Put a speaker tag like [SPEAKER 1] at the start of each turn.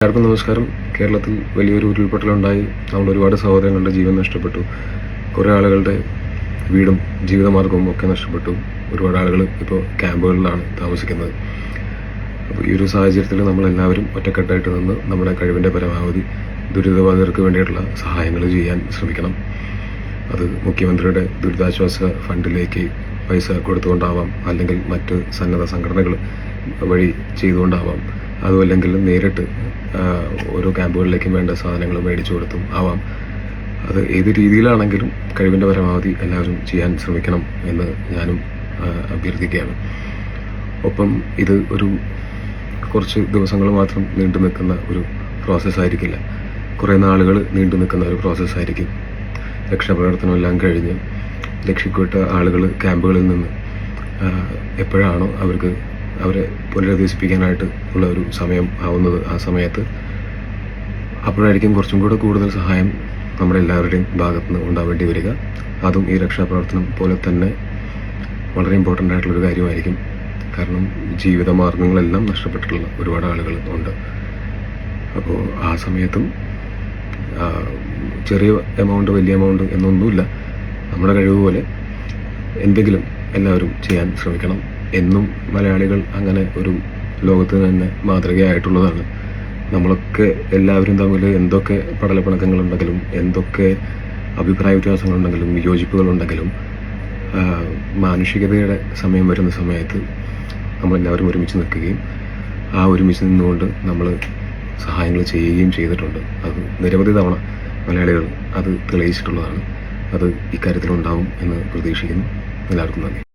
[SPEAKER 1] എല്ലാവർക്കും നമസ്കാരം. കേരളത്തിൽ വലിയൊരു ഉരുൾപൊട്ടലുണ്ടായി. നമ്മൾ ഒരുപാട് സഹോദരങ്ങളുടെ ജീവൻ നഷ്ടപ്പെട്ടു. കുറേ ആളുകളുടെ വീടും ജീവിതമാർഗവും ഒക്കെ നഷ്ടപ്പെട്ടു. ഒരുപാട് ആളുകൾ ഇപ്പോൾ ക്യാമ്പുകളിലാണ് താമസിക്കുന്നത്. അപ്പോൾ ഈ ഒരു സാഹചര്യത്തിൽ നമ്മളെല്ലാവരും ഒറ്റക്കെട്ടായിട്ട് നിന്ന് നമ്മുടെ കഴിവിൻ്റെ പരമാവധി ദുരിതബാധിതർക്ക് വേണ്ടിയിട്ടുള്ള സഹായങ്ങൾ ചെയ്യാൻ ശ്രമിക്കണം. അത് മുഖ്യമന്ത്രിയുടെ ദുരിതാശ്വാസ ഫണ്ടിലേക്ക് പൈസ കൊടുത്തുകൊണ്ടാവാം, അല്ലെങ്കിൽ മറ്റ് സന്നദ്ധ സംഘടനകൾ വഴി ചെയ്തുകൊണ്ടാവാം, അതുമല്ലെങ്കിൽ നേരിട്ട് ഓരോ ക്യാമ്പുകളിലേക്കും വേണ്ട സാധനങ്ങൾ മേടിച്ചു കൊടുത്തും ആവാം. അത് ഏത് രീതിയിലാണെങ്കിലും കഴിവിൻ്റെ പരമാവധി എല്ലാവരും ചെയ്യാൻ ശ്രമിക്കണം എന്ന് ഞാനും അഭ്യർത്ഥിക്കുകയാണ്. ഒപ്പം ഇത് ഒരു കുറച്ച് ദിവസങ്ങൾ മാത്രം നീണ്ടു നിൽക്കുന്ന ഒരു പ്രോസസ്സായിരിക്കില്ല, കുറേ നാളുകൾ നീണ്ടു നിൽക്കുന്ന ഒരു പ്രോസസ്സായിരിക്കും. രക്ഷാപ്രവർത്തനം എല്ലാം കഴിഞ്ഞ് രക്ഷപ്പെട്ട ആളുകൾ ക്യാമ്പുകളിൽ നിന്ന് എപ്പോഴാണോ അവരെ പുനരധിവസിപ്പിക്കാനായിട്ട് ഉള്ള ഒരു സമയം ആവുന്നത്, ആ സമയത്ത് അപ്പോഴായിരിക്കും കുറച്ചും കൂടെ കൂടുതൽ സഹായം നമ്മുടെ എല്ലാവരുടെയും ഭാഗത്തു നിന്ന് ഉണ്ടാവേണ്ടി വരിക. അതും ഈ രക്ഷാപ്രവർത്തനം പോലെ തന്നെ വളരെ ഇമ്പോർട്ടൻ്റ് ആയിട്ടുള്ളൊരു കാര്യമായിരിക്കും. കാരണം ജീവിതമാർഗങ്ങളെല്ലാം നഷ്ടപ്പെട്ടിട്ടുള്ള ഒരുപാട് ആളുകൾ ഉണ്ട്. അപ്പോൾ ആ സമയത്തും ചെറിയ എമൗണ്ട് വലിയ എമൗണ്ട് എന്നൊന്നുമില്ല, നമ്മുടെ കഴിവ് പോലെ എന്തെങ്കിലും എല്ലാവരും ചെയ്യാൻ ശ്രമിക്കണം. എന്നും മലയാളികൾ അങ്ങനെ ഒരു ലോകത്തിന് തന്നെ മാതൃകയായിട്ടുള്ളതാണ്. നമ്മളൊക്കെ എല്ലാവരും തമ്മിൽ എന്തൊക്കെ പടലപ്പിണക്കങ്ങളുണ്ടെങ്കിലും, എന്തൊക്കെ അഭിപ്രായ വ്യത്യാസങ്ങളുണ്ടെങ്കിലും, വിയോജിപ്പുകളുണ്ടെങ്കിലും, മാനുഷികതയുടെ സമയം വരുന്ന സമയത്ത് നമ്മളെല്ലാവരും ഒരുമിച്ച് നിൽക്കുകയും ആ ഒരുമിച്ച് നിന്നുകൊണ്ട് നമ്മൾ സഹായങ്ങൾ ചെയ്യുകയും ചെയ്തിട്ടുണ്ട്. അത് നിരവധി തവണ മലയാളികൾ അത് തെളിയിച്ചിട്ടുള്ളതാണ്. അത് ഇക്കാര്യത്തിലുണ്ടാവും എന്ന് പ്രതീക്ഷിക്കുന്നു. എല്ലാവർക്കും നന്ദി.